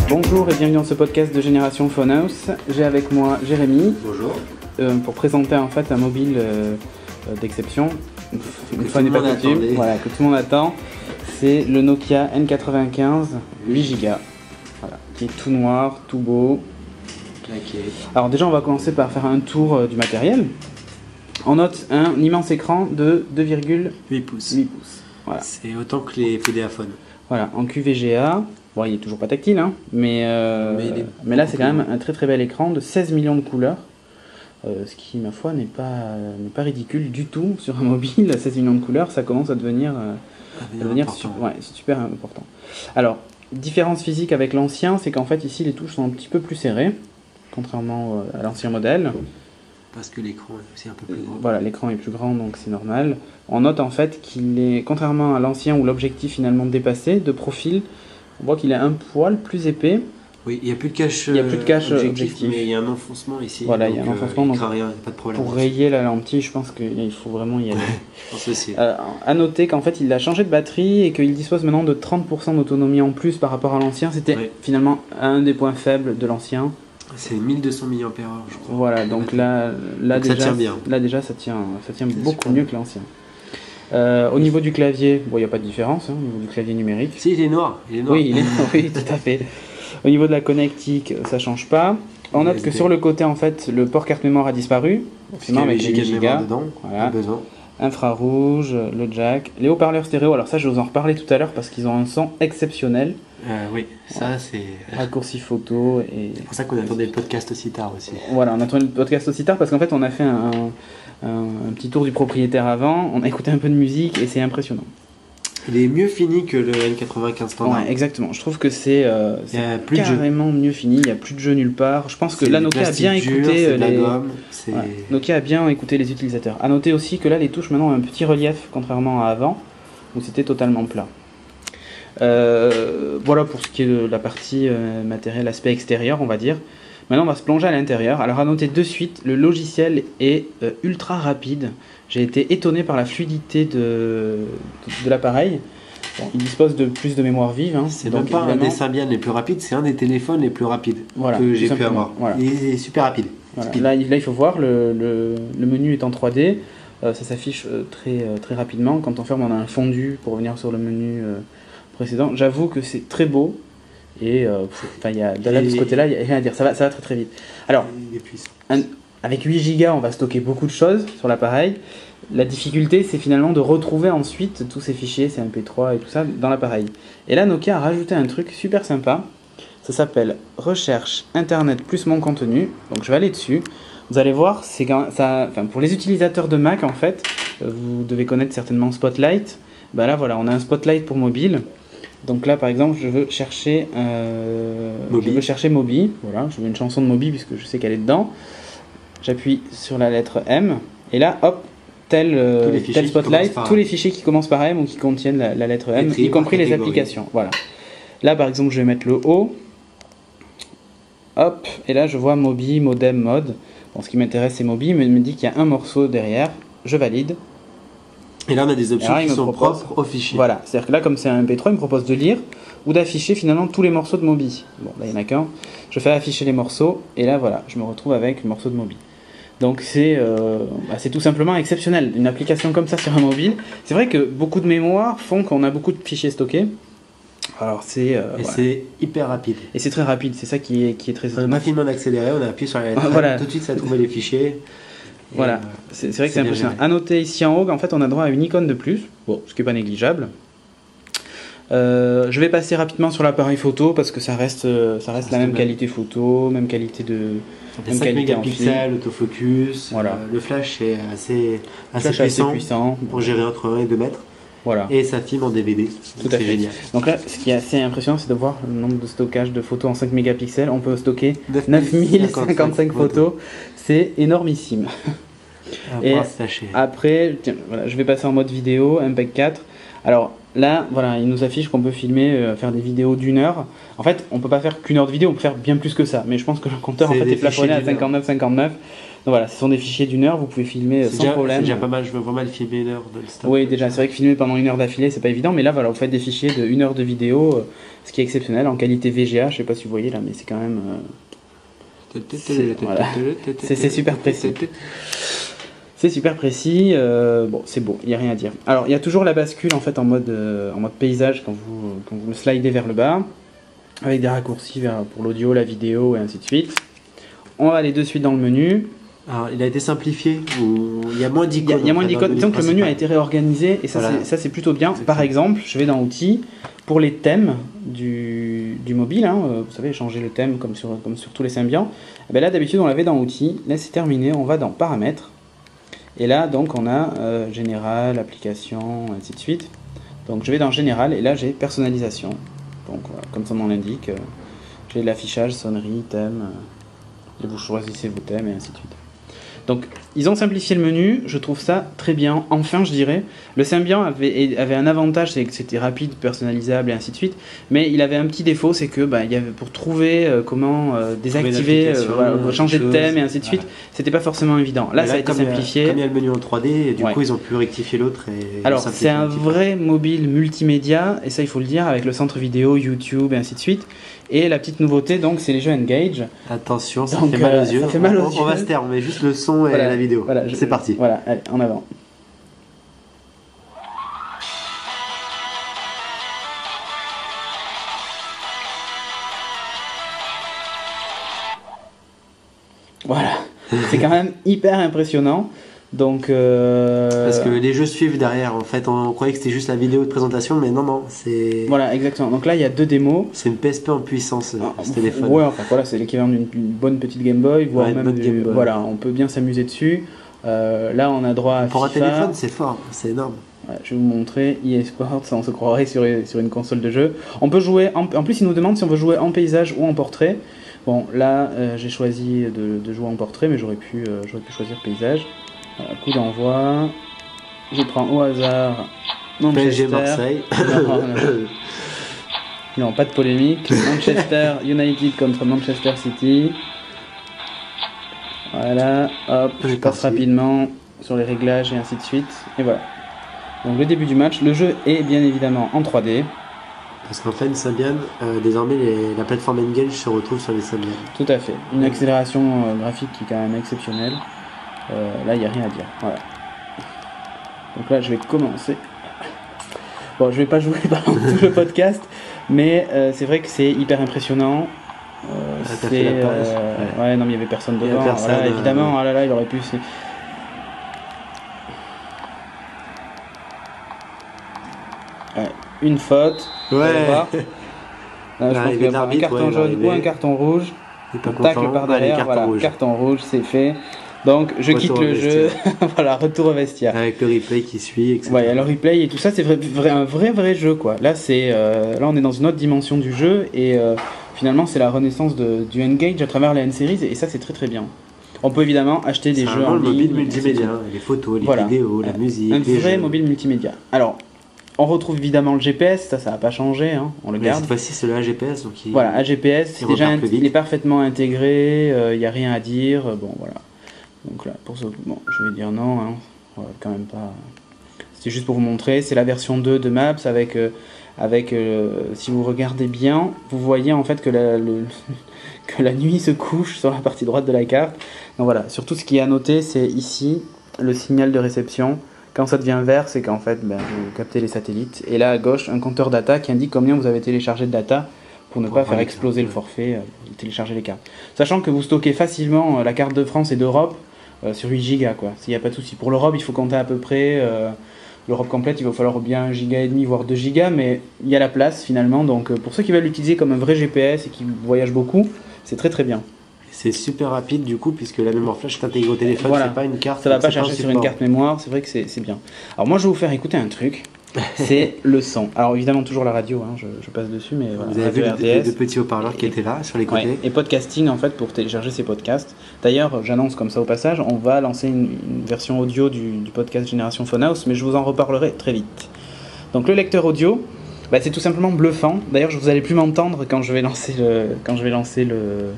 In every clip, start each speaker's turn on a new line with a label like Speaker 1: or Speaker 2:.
Speaker 1: Bonjour et bienvenue dans ce podcast de Génération Phonehouse. J'ai avec moi Jérémy.
Speaker 2: Bonjour.
Speaker 1: Pour présenter en fait un mobile d'exception, une fois n'est pas coutume, voilà, que tout le monde attend. C'est le Nokia N95 8Go, voilà, qui est tout noir, tout beau.
Speaker 2: Okay.
Speaker 1: Alors déjà on va commencer par faire un tour du matériel. On note un immense écran de 2,8 pouces. Voilà.
Speaker 2: C'est autant que les PDA-phones.
Speaker 1: Voilà, en QVGA. Bon, il est toujours pas tactile, hein, mais là c'est quand même un très très bel écran de 16 millions de couleurs. Ce qui, ma foi, n'est pas ridicule du tout sur un mobile. 16 millions de couleurs, ça commence à devenir super important. Alors, différence physique avec l'ancien, c'est qu'en fait ici les touches sont un petit peu plus serrées, contrairement à l'ancien modèle.
Speaker 2: Parce que l'écran est aussi un peu plus grand.
Speaker 1: Voilà, l'écran est plus grand, donc c'est normal. On note en fait qu'il est, contrairement à l'ancien où l'objectif finalement dépassé, de profil, on voit qu'il est un poil plus épais.
Speaker 2: Oui, il n'y a plus de cache,
Speaker 1: objectif,
Speaker 2: mais il y a un enfoncement ici.
Speaker 1: Voilà, il y a un enfoncement, donc
Speaker 2: rien, pas de problème.
Speaker 1: Pour rayer la lentille, je pense qu'il faut vraiment y aller.
Speaker 2: Je pense aussi.
Speaker 1: À noter qu'en fait, il a changé de batterie et qu'il dispose maintenant de 30% d'autonomie en plus par rapport à l'ancien. C'était finalement un des points faibles de l'ancien.
Speaker 2: C'est 1200 mAh, je crois.
Speaker 1: Voilà, donc là déjà,
Speaker 2: ça tient bien.
Speaker 1: Là déjà, ça tient beaucoup mieux que l'ancien. Au niveau du clavier, bon, il n'y a pas de différence, hein, au niveau du clavier numérique.
Speaker 2: Si, il est noir.
Speaker 1: Oui, il est noir, oui, tout à fait. Au niveau de la connectique, ça change pas. On note que sur le côté, en fait, le port carte mémoire a disparu.
Speaker 2: Forcément, avec les 8 Go dedans,
Speaker 1: voilà.
Speaker 2: Besoin.
Speaker 1: Infrarouge, le jack, les haut-parleurs stéréo. Alors ça, je vais vous en reparler tout à l'heure parce qu'ils ont un son exceptionnel.
Speaker 2: Oui, ça c'est...
Speaker 1: Raccourci photo et...
Speaker 2: C'est pour ça qu'on attendait le podcast aussi tard aussi.
Speaker 1: Voilà, on attendait le podcast aussi tard parce qu'en fait, on a fait un petit tour du propriétaire avant, on a écouté un peu de musique et c'est impressionnant.
Speaker 2: Il est mieux fini que le N95 standard.
Speaker 1: Ouais, exactement. Je trouve que c'est carrément mieux fini. Il n'y a plus de jeu nulle part. Je pense que là, Nokia a bien écouté Nokia a bien écouté les utilisateurs. À noter aussi que là, les touches maintenant ont un petit relief, contrairement à avant, où c'était totalement plat. Voilà pour ce qui est de la partie matériel, aspect extérieur, on va dire. Maintenant, on va se plonger à l'intérieur. Alors, à noter de suite, le logiciel est ultra rapide. J'ai été étonné par la fluidité de l'appareil. Bon, il dispose de plus de mémoire vive. Hein,
Speaker 2: c'est donc pas un des Symbian les plus rapides, c'est un des téléphones les plus rapides que j'ai pu avoir. Voilà. Il est super rapide.
Speaker 1: Voilà. Là, il faut voir, le menu est en 3D. Ça s'affiche très rapidement. Quand on ferme, on a un fondu pour revenir sur le menu précédent. J'avoue que c'est très beau. Et de ce côté-là, il n'y a rien à dire. Ça va très très vite. Alors, avec 8 Go, on va stocker beaucoup de choses sur l'appareil. La difficulté, c'est finalement de retrouver ensuite tous ces fichiers, ces MP3 et tout ça, dans l'appareil. Et là, Nokia a rajouté un truc super sympa. Ça s'appelle Recherche Internet plus mon contenu. Donc, je vais aller dessus. Vous allez voir, pour les utilisateurs de Mac, en fait, vous devez connaître certainement Spotlight. Là, voilà, on a un Spotlight pour mobile. Donc là, par exemple, je veux chercher Moby. Voilà, je veux une chanson de Moby puisque je sais qu'elle est dedans. J'appuie sur la lettre M. Et là, hop, tel Spotlight, tous les fichiers qui commencent par M ou qui contiennent la lettre M, y compris les applications. Voilà. Là, par exemple, je vais mettre le O. Hop, et là, je vois Moby, Modem, Mode. Bon, ce qui m'intéresse, c'est Moby, mais il me dit qu'il y a un morceau derrière. Je valide.
Speaker 2: Et là, on a des options qui sont propres au fichier.
Speaker 1: Voilà, c'est-à-dire que là, comme c'est un MP3, il me propose de lire ou d'afficher finalement tous les morceaux de Moby. Bon, là, il n'y en a qu'un. Je fais afficher les morceaux, et là, voilà, je me retrouve avec le morceau de Moby. Donc, c'est tout simplement exceptionnel. Une application comme ça sur un mobile. C'est vrai que beaucoup de mémoire font qu'on a beaucoup de fichiers stockés. Alors, c'est
Speaker 2: hyper rapide.
Speaker 1: Et c'est très rapide, c'est ça qui est très...
Speaker 2: On n'a pas fini d'accélérer, on a appuyé sur la lettre.
Speaker 1: Voilà.
Speaker 2: Tout de suite, ça a trouvé les fichiers.
Speaker 1: Voilà, c'est vrai que c'est impressionnant. À noter ici en haut, en fait, on a droit à une icône de plus, bon, ce qui n'est pas négligeable. Je vais passer rapidement sur l'appareil photo parce que ça reste la même qualité photo, même qualité de...
Speaker 2: 5 mégapixels, autofocus.
Speaker 1: Voilà.
Speaker 2: Le flash est assez puissant pour gérer entre 1 et 2 mètres.
Speaker 1: Voilà.
Speaker 2: Et ça filme en DVD.
Speaker 1: C'est génial. Donc là, ce qui est assez impressionnant, c'est de voir le nombre de stockage de photos en 5 mégapixels. On peut stocker 9055 photos. C'est énormissime. Et après, tiens, voilà, je vais passer en mode vidéo, MPEG 4. Alors, là, voilà, il nous affiche qu'on peut filmer, faire des vidéos d'1 heure. En fait, on peut pas faire qu'une heure de vidéo, on peut faire bien plus que ça. Mais je pense que le compteur en fait est plafonné à 59. Donc voilà, ce sont des fichiers d'1 heure, vous pouvez filmer sans problème.
Speaker 2: C'est déjà pas mal, je veux vraiment le filmer 1 heure non-stop.
Speaker 1: Oui, déjà, c'est vrai que filmer pendant 1 heure d'affilée, c'est pas évident, mais là, voilà, vous faites des fichiers de 1 heure de vidéo, ce qui est exceptionnel, en qualité VGA, je sais pas si vous voyez là, mais c'est quand même... C'est super précis. C'est super précis, bon, c'est beau, il n'y a rien à dire. Alors, il y a toujours la bascule en fait en mode paysage quand vous le slidez vers le bas, avec des raccourcis pour l'audio, la vidéo et ainsi de suite. On va aller de suite dans le menu.
Speaker 2: Alors, il a été simplifié, ou il y a moins d'icônes.
Speaker 1: Il y a moins d'icônes, disons que le menu a été réorganisé et ça, voilà. C'est plutôt bien. Par exemple, je vais dans Outils, pour les thèmes du mobile, hein, vous savez, changer le thème comme sur tous les Symbian. Et bien là, d'habitude, on l'avait dans Outils. Là, c'est terminé, on va dans Paramètres. Et là, donc, on a Général, Application, ainsi de suite. Donc, je vais dans Général et là, j'ai Personnalisation. Donc, voilà, comme son nom l'indique, j'ai l'affichage, sonnerie, thème. Et vous choisissez vos thèmes et ainsi de suite. Donc, ils ont simplifié le menu, je trouve ça très bien. Enfin, je dirais, le Symbian avait un avantage, c'est que c'était rapide, personnalisable et ainsi de suite. Mais il avait un petit défaut, c'est que il y avait pour trouver comment désactiver, changer de thème et ainsi de suite, c'était pas forcément évident. Là, ça a été simplifié.
Speaker 2: Comme il y a le menu en 3D, et du coup, ils ont pu rectifier l'autre.
Speaker 1: Alors, c'est un vrai mobile multimédia, et ça, il faut le dire, avec le centre vidéo, YouTube et ainsi de suite. Et la petite nouveauté, donc, c'est les jeux Engage.
Speaker 2: Attention, ça fait mal aux yeux. On va se taire, on met juste le son et la vidéo. Voilà, c'est parti.
Speaker 1: Voilà, allez, en avant. Voilà, c'est quand même hyper impressionnant. Donc,
Speaker 2: parce que les jeux suivent derrière. En fait, on croyait que c'était juste la vidéo de présentation, mais non, c'est.
Speaker 1: Voilà, exactement. Donc là, il y a 2 démos.
Speaker 2: C'est une PSP en puissance, ce téléphone.
Speaker 1: Ouais, enfin voilà, c'est l'équivalent d'une bonne petite Game Boy, voire même
Speaker 2: Game Boy.
Speaker 1: Voilà, on peut bien s'amuser dessus. Là, on a droit à
Speaker 2: pour
Speaker 1: FIFA.
Speaker 2: un téléphone, c'est fort, c'est énorme.
Speaker 1: Ouais, je vais vous montrer EA Sports, on se croirait sur une console de jeu. On peut jouer. En plus, ils nous demandent si on veut jouer en paysage ou en portrait. Bon, là, j'ai choisi de jouer en portrait, mais j'aurais pu choisir paysage. Coup d'envoi. Je prends au hasard
Speaker 2: PSG Marseille.
Speaker 1: Non, pas de polémique. Manchester United contre Manchester City. Voilà, hop, je passe rapidement sur les réglages et ainsi de suite. Et voilà. Donc le début du match, le jeu est bien évidemment en 3D.
Speaker 2: Parce qu'en fait, Symbian, désormais, la plateforme Engage se retrouve sur les Symbian.
Speaker 1: Tout à fait. Une accélération graphique qui est quand même exceptionnelle. Là, il n'y a rien à dire. Voilà. Donc là, je vais commencer. Bon, je vais pas jouer pendant tout le podcast, mais c'est vrai que c'est hyper impressionnant. Ouais, non, mais il n'y avait personne devant. Voilà, évidemment, ah là là, il aurait pu. Ouais, une faute.
Speaker 2: Ouais.
Speaker 1: Là, je pense qu'il y a un carton jaune ou un carton rouge. Tacle par derrière. Voilà, carton rouge, c'est fait. Donc je quitte le jeu, voilà, retour au vestiaire.
Speaker 2: Avec le replay qui suit, etc.
Speaker 1: Ouais, le replay et tout ça, c'est un vrai jeu quoi. Là, là on est dans une autre dimension du jeu et finalement c'est la renaissance du Engage à travers la N-Series et ça c'est très bien. On peut évidemment acheter des jeux en ligne.
Speaker 2: C'est un mobile multimédia, les photos, les vidéos, la musique.
Speaker 1: Un vrai mobile multimédia. Alors, on retrouve évidemment le GPS, ça va pas changer, hein, on le garde.
Speaker 2: Cette fois-ci c'est le AGPS. Donc
Speaker 1: voilà, AGPS, il est parfaitement intégré, il n'y a rien à dire, bon voilà. Donc là, pour ce, bon, je vais dire non, hein, quand même pas. C'est juste pour vous montrer, c'est la version 2 de Maps avec si vous regardez bien, vous voyez en fait que que la nuit se couche sur la partie droite de la carte. Donc voilà, surtout ce qui est à noter, c'est ici le signal de réception. Quand ça devient vert, c'est qu'en fait, vous captez les satellites. Et là à gauche, un compteur data qui indique combien vous avez téléchargé de data pour ne pas faire exploser le forfait, télécharger les cartes. Sachant que vous stockez facilement la carte de France et d'Europe sur 8 Go, quoi. S'il n'y a pas de souci. Pour l'Europe, il faut compter à peu près l'Europe complète, il va falloir bien 1,5 Go voire 2 Go, mais il y a la place finalement. Donc pour ceux qui veulent l'utiliser comme un vrai GPS et qui voyagent beaucoup, c'est très bien.
Speaker 2: C'est super rapide du coup, puisque la mémoire flash est intégrée au téléphone,
Speaker 1: voilà.
Speaker 2: C'est pas une carte.
Speaker 1: Ça va pas chercher sur une carte mémoire, c'est vrai que c'est bien. Alors moi je vais vous faire écouter un truc. C'est le son. Alors évidemment toujours la radio, hein, je passe dessus, mais voilà,
Speaker 2: vous avez vu les deux petits haut-parleurs qui étaient là sur les côtés.
Speaker 1: Ouais, et podcasting en fait pour télécharger ces podcasts. D'ailleurs, j'annonce comme ça au passage, on va lancer une version audio du podcast Génération Funhouse, mais je vous en reparlerai très vite. Donc le lecteur audio, c'est tout simplement bluffant. D'ailleurs, vous n'allez plus m'entendre quand je vais lancer le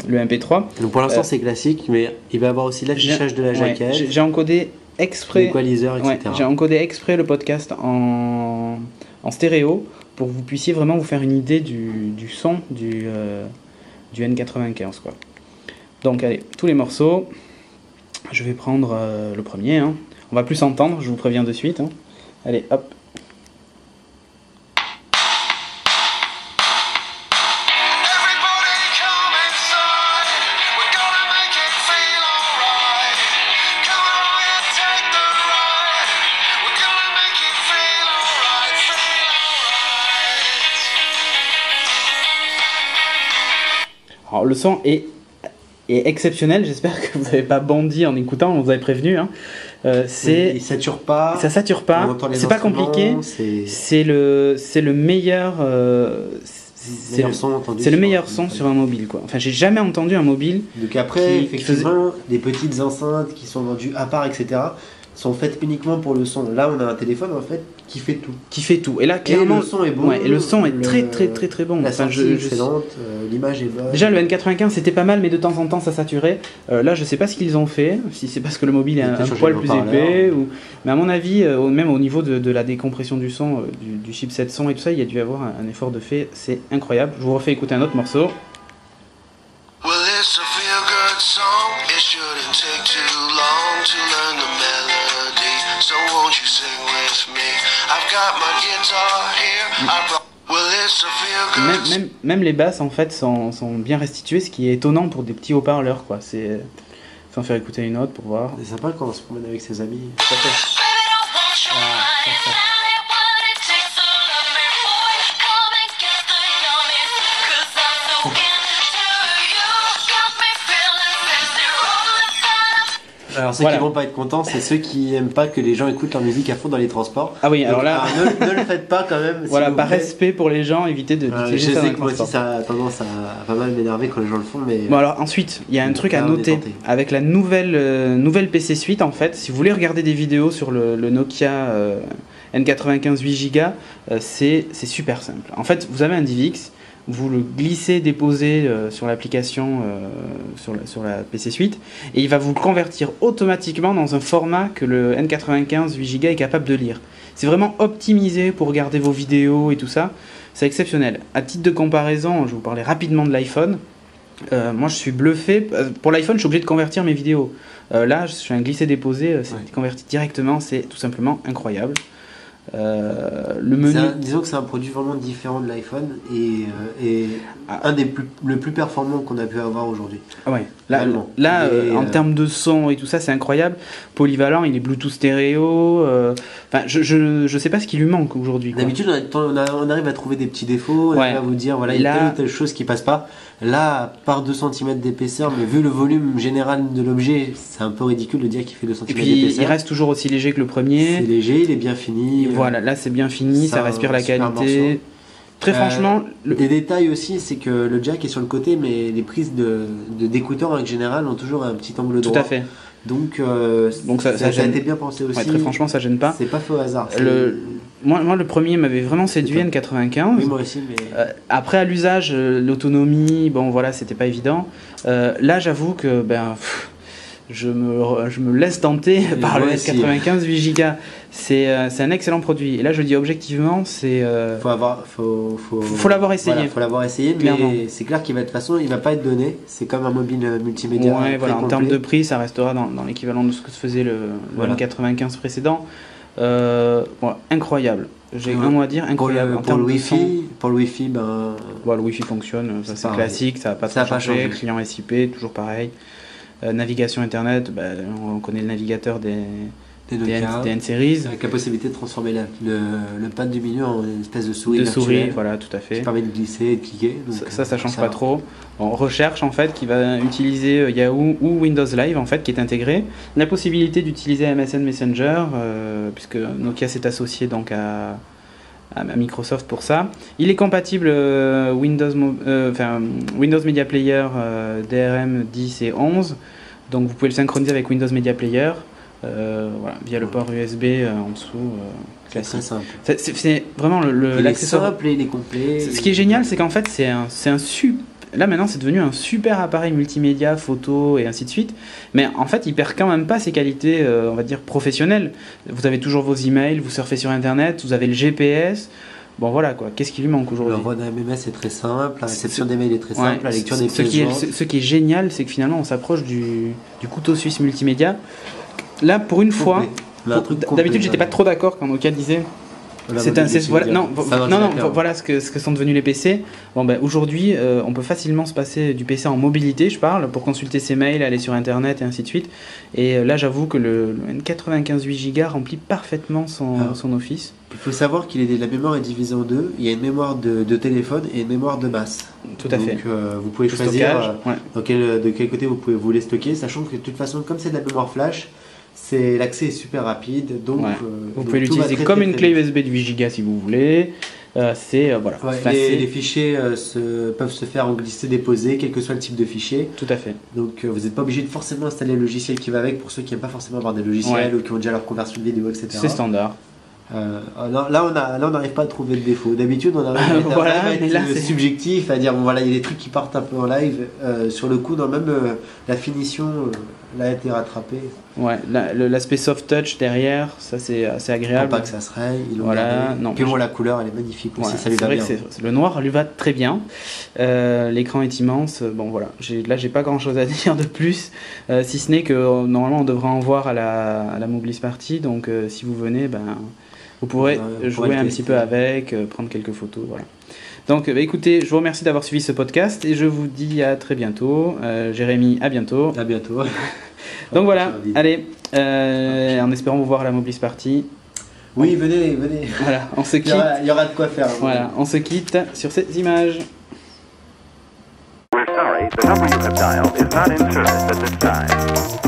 Speaker 1: MP3.
Speaker 2: Donc pour l'instant c'est classique, mais il va y avoir aussi l'affichage de la jaquette.
Speaker 1: J'ai encodé exprès,
Speaker 2: l'équaliseur, etc.
Speaker 1: J'ai encodé exprès le podcast en stéréo pour que vous puissiez vraiment vous faire une idée du son du N95 quoi. Donc allez, tous les morceaux. Je vais prendre le premier. Hein. On va plus s'entendre, je vous préviens de suite. Hein. Allez, hop. Alors, le son est exceptionnel, j'espère que vous n'avez pas bondi en écoutant, on vous avait prévenu. Hein.
Speaker 2: Il sature pas.
Speaker 1: Ça sature pas, c'est pas compliqué, c'est le meilleur. C'est le meilleur son sur un mobile quoi. Enfin, j'ai jamais entendu un mobile.
Speaker 2: Donc après, effectivement, des petites enceintes qui sont vendues à part, etc. sont faites uniquement pour le son. Là, on a un téléphone en fait qui fait tout.
Speaker 1: Et là, clairement,
Speaker 2: le son est bon.
Speaker 1: Ouais, et le son est très bon.
Speaker 2: La sortie est excellente, l'image est bonne.
Speaker 1: Déjà, le N95 c'était pas mal, mais de temps en temps ça saturait. Là, je sais pas ce qu'ils ont fait, si c'est parce que le mobile est un poil plus épais, mais à mon avis, même au niveau de la décompression du son, du chipset son et tout ça, il y a dû avoir un effort de fait. C'est incroyable. Je vous refais écouter un autre morceau. Well, it's a feel-good song. It shouldn't take too long to learn the melody. So won't you sing with me? I've got my guitar here. Well, it's a feel-good. Même les basses en fait sont bien restituées, ce qui est étonnant pour des petits haut-parleurs quoi. C'est sans faire écouter une autre pour voir.
Speaker 2: C'est sympa quand on se promène avec ses amis.
Speaker 1: Tout à fait.
Speaker 2: Alors ceux qui vont pas être contents, c'est ceux qui aiment pas que les gens écoutent leur musique à fond dans les transports.
Speaker 1: Ah oui, alors
Speaker 2: donc,
Speaker 1: là,
Speaker 2: ne le faites pas quand même.
Speaker 1: Voilà, par respect pour les gens, évitez d'utiliser ça dans les transports. Je sais que moi aussi
Speaker 2: ça a tendance à pas mal m'énerver quand les gens le font, mais.
Speaker 1: Bon alors ensuite, il y a un truc à noter avec la nouvelle PC Suite en fait. Si vous voulez regarder des vidéos sur le Nokia N95 8Go, c'est super simple. En fait, vous avez un DivX. Vous le glissez, déposez sur l'application, sur la PC Suite, et il va vous convertir automatiquement dans un format que le N95 8Go est capable de lire. C'est vraiment optimisé pour regarder vos vidéos et tout ça, c'est exceptionnel. À titre de comparaison, je vais vous parler rapidement de l'iPhone. Moi je suis bluffé, pour l'iPhone je suis obligé de convertir mes vidéos. Là je fais un glisser-déposer, c'est converti directement, c'est tout simplement incroyable. Le menu...
Speaker 2: disons que c'est un produit vraiment différent de l'iPhone et le plus performant qu'on a pu avoir aujourd'hui.
Speaker 1: Ah ouais. Là en termes de son et tout ça, c'est incroyable. Polyvalent, il est Bluetooth stéréo. Enfin, je sais pas ce qui lui manque aujourd'hui.
Speaker 2: D'habitude, on arrive à trouver des petits défauts, on arrive à vous dire voilà, il y a telle ou telle chose qui passe pas. Là, par 2 cm d'épaisseur, mais vu le volume général de l'objet, c'est un peu ridicule de dire qu'il fait 2 cm d'épaisseur. Et puis,
Speaker 1: il reste toujours aussi léger que le premier.
Speaker 2: C'est léger, il est bien fini.
Speaker 1: Voilà, là c'est bien fini, ça respire la qualité. Très franchement...
Speaker 2: Des détails aussi, c'est que le jack est sur le côté, mais les prises d'écouteurs en général ont toujours un petit angle droit.
Speaker 1: Tout à fait.
Speaker 2: Donc ça a été bien pensé aussi.
Speaker 1: Ouais, très franchement, ça gêne pas.
Speaker 2: C'est pas faux hasard.
Speaker 1: Moi, le premier m'avait vraiment séduit, N95.
Speaker 2: Oui, moi aussi, mais...
Speaker 1: après, à l'usage, l'autonomie, bon voilà, c'était pas évident. Là, j'avoue que je me laisse tenter par le N95 8Go. C'est un excellent produit. Et là, je le dis objectivement, c'est... faut l'avoir essayé.
Speaker 2: Voilà, faut l'avoir essayé, mais c'est clair qu'il va de toute façon, il va pas être donné. C'est comme un mobile multimédia.
Speaker 1: Ouais, voilà, en termes de prix, ça restera dans l'équivalent de ce que faisait le N95 précédent. Incroyable. J'ai un mot à dire, incroyable.
Speaker 2: Pour le Wi-Fi,
Speaker 1: le Wi-Fi fonctionne, ça c'est classique, ça n'a pas changé. Client SIP, toujours pareil. Navigation internet, on connaît le navigateur des N-Series.
Speaker 2: Avec la possibilité de transformer le pad du milieu en une espèce de souris.
Speaker 1: Voilà, tout à fait.
Speaker 2: Qui permet de glisser et de cliquer. Donc
Speaker 1: ça change pas trop. On recherche en fait qui va utiliser Yahoo ou Windows Live en fait qui est intégré. La possibilité d'utiliser MSN Messenger puisque Nokia s'est associé donc à Microsoft pour ça. Il est compatible Windows Media Player DRM 10 et 11. Donc vous pouvez le synchroniser avec Windows Media Player. voilà, via le port USB en dessous.
Speaker 2: C'est très simple.
Speaker 1: C'est vraiment l'accessoire.
Speaker 2: Simple et il est complet.
Speaker 1: Ce qui est génial, c'est qu'en fait, c'est un là maintenant c'est devenu un super appareil multimédia, photo et ainsi de suite, mais en fait il perd quand même pas ses qualités on va dire professionnelles. Vous avez toujours vos emails, vous surfez sur internet, vous avez le GPS. Bon voilà quoi, qu'est-ce qui lui manque aujourd'hui?
Speaker 2: Le renvoi d'un MMS est très simple, la réception des mails est très simple, la lecture des pièces jointes.
Speaker 1: Ce qui est génial, c'est que finalement on s'approche du couteau suisse multimédia. Là pour une fois, d'habitude j'étais pas trop d'accord quand Nokia disait voilà ce que sont devenus les PC. Bon, ben, aujourd'hui, on peut facilement se passer du PC en mobilité, je parle, pour consulter ses mails, aller sur internet et ainsi de suite. Et là, j'avoue que le N95 8Go remplit parfaitement son office.
Speaker 2: Il faut savoir que la mémoire est divisée en deux. Il y a une mémoire de téléphone et une mémoire de masse.
Speaker 1: Tout à fait.
Speaker 2: Donc vous pouvez choisir de quel côté vous voulez stocker, sachant que de toute façon, comme c'est de la mémoire flash, l'accès est super rapide, donc
Speaker 1: vous pouvez l'utiliser comme une clé USB de 8Go si vous voulez. Voilà.
Speaker 2: Les fichiers peuvent se faire en glisser-déposer, quel que soit le type de fichier.
Speaker 1: Tout à fait.
Speaker 2: Donc vous n'êtes pas obligé de forcément installer le logiciel qui va avec pour ceux qui n'aiment pas forcément avoir des logiciels ou qui ont déjà leur conversion de vidéo, etc.
Speaker 1: C'est standard.
Speaker 2: Là on n'arrive pas à trouver de défaut. D'habitude on arrive à être subjectif, à dire bon voilà il y a des trucs qui partent un peu en live. Sur le coup, même la finition là a été rattrapée.
Speaker 1: Ouais, l'aspect soft touch derrière, ça c'est assez agréable.
Speaker 2: Pour pas que ça se raye.
Speaker 1: Non.
Speaker 2: Puis bon, la couleur elle est magnifique aussi, ça lui va bien.
Speaker 1: Le noir lui va très bien. L'écran est immense. Bon voilà, j'ai pas grand chose à dire de plus, si ce n'est que normalement on devrait en voir à la Mobilis Party. Donc si vous venez, vous pourrez jouer un petit peu avec, prendre quelques photos, voilà. Donc écoutez, je vous remercie d'avoir suivi ce podcast et je vous dis à très bientôt. Jérémy, à bientôt.
Speaker 2: À bientôt.
Speaker 1: Donc voilà, allez, en espérant vous voir à la Mobilis Party.
Speaker 2: Oui, venez.
Speaker 1: Voilà, on se quitte.
Speaker 2: Il y aura de quoi faire.
Speaker 1: Voilà, on se quitte sur ces images.
Speaker 3: We're sorry, the number you have dialed is not in service at this time.